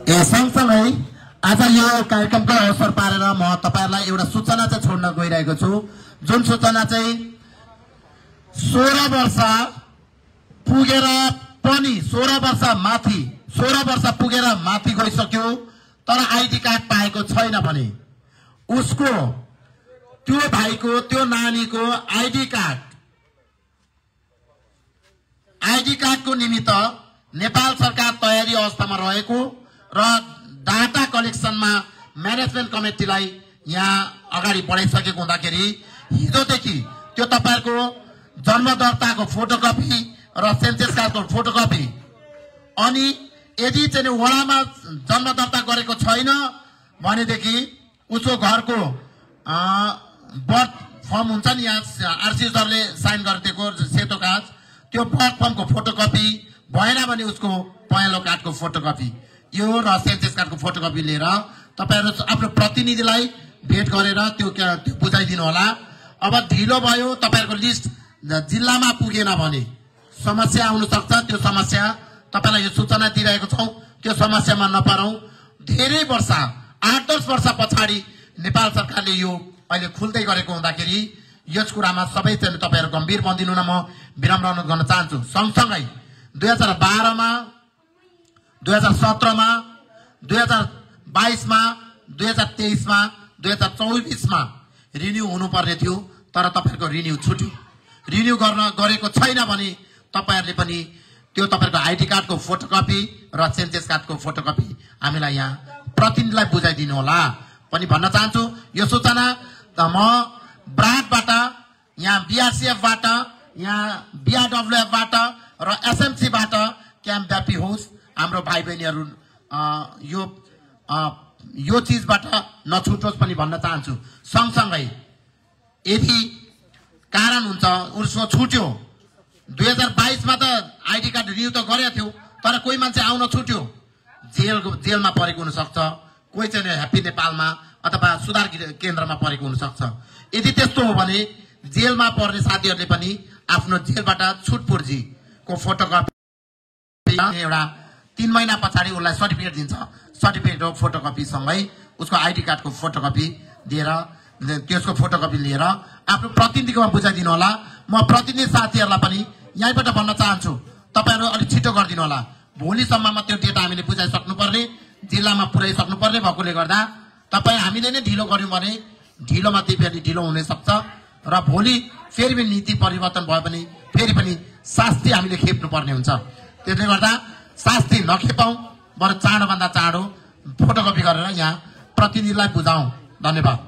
सँगसँगै आज यो कार्यक्रमको अवसर पारेर म तपाईहरुलाई एउटा सूचना चाहिँ छोड्न गइरहेको छु। जुन सूचना चाहिँ 16 वर्ष पुगेर पनि 16 वर्ष पुगेर माथि गइसक्यो तर आईडी कार्ड पाएको छैन भने उसको त्यो भाइको त्यो नानीको आईडी कार्डको निमित्त नेपाल सरकार तयारी अवस्थामा रहेको र डाटा कलेक्सनमा म्यानेजमेन्ट कमिटीलाई यहाँ अगाडि बढाइसकेको हुँदाखेरि हिजोदेखि त्यो तपाईहरुको जन्म दर्ताको फोटोकपी र सेन्सस कार्डको फोटोकपी अनि यदि चाहिँ वडामा जन्म दर्ता गरेको छैन भनेदेखि उसको घरको बर्थ फर्म हुन्छ नि यहाँ आरसी सरले साइन गरिदिएको सेतो कागज त्यो बर्थ फर्मको फोटोकपी भएन भने उसको पहेँलो कार्डको फोटोकपी यो र सेन्सस कार्डको फोटोकपी लिएर तपाईहरु आफ्नो प्रतिनिधिलाई भेट गरेर त्यो बुझाइदिनु होला। अब ढिलो भयो तपाईहरुको लिस्ट जिल्लामा पुगेन भने समस्या आउन सक्छ। त्यो समस्या तपाईलाई यो सूचना दिइरहेको छौं। त्यो समस्यामा नपरौं। धेरै वर्ष 8-10 वर्ष पछाडी नेपाल सरकारले यो अहिले खुल्दै गरेको हुँदाखेरि यस कुरामा सबै चाहिँ तपाईहरु गम्भीर बन्दिनु न म विनम्र अनुरोध गर्न चाहन्छु। सँगसँगै 2012 मा 2017 मा 2022 मा 2023 मा 2024 मा रिन्यू हुनुपर्ने थियो तर तपाईहरुको रिन्यू छुट्यो। रिन्यू गरेको छैन भने तपाईहरुले पनि त्यो तपाईहरुको आईडी कार्डको फोटोकपी र सेन्सस कार्डको फोटोकपी हामीलाई यहाँ प्रतिनिधिलाई बुझाइदिनु होला पनि भन्न चाहन्छु। यो सूचना म ब्राडबाट यहाँ बीआरसीएफ बाट यहाँ बीआरडब्ल्यूएफ बाट र एसएमसी बाट क्याम्प व्यापी होस् हाम्रो भाइ बहिनीहरु यो चीजबाट नछुटोस् पनि भन्न चाहन्छु। सँगसँगै यदि कारण हुन्छ उसको छुट्यो 2022 मा त आईडी कार्ड रिन्यू त गरेको थियो तर कोही मान्छे आउन छुट्यो जेलमा परेको हुन सक्छ कोही चाहिँ ह्यापी नेपालमा अथवा सुधार केन्द्रमा परेको हुन सक्छ। यदि त्यस्तो हो भने जेलमा पर्ने साथीहरुले पनि आफ्नो जेलबाट छुटपुर्जीको फोटोकपी एउटा 3 महिना पछाडी उसलाई सर्टिफिकेट दिन्छ। सर्टिफिकेटको फोटोकपी सँगै उसको आईडी कार्डको फोटोकपी दिएर त्यसको फोटोकपी लिएर आफ्नो प्रतिनिधिकोमा बुझाइदिनु होला। म प्रतिनिधि साथीहरुलाई पनि यहीँबाट भन्न चाहन्छु तपाईहरु अलि छिटो गरिदिनु होला। भोलिसम्ममा त्यो डेटा हामीले बुझाइसक्नुपर्ने जिल्लामा पुर्याइसक्नुपर्ने भएकोले गर्दा तपाई हामीले नै ढिलो गर्यौं भने ढिलोमा फेरि ढिलो हुन सक्छ र भोलि फेरि पनि नीति परिवर्तन भए पनि फेरि पनि शास्ति हामीले खेप्नु पर्ने हुन्छ। त्यसले गर्दा शास्ति नखेपौं बरु चाँडो भन्दा चाँडो फोटोकपी गरेर यहाँ प्रतिनिधिलाई बुझाउँ। धन्यवाद।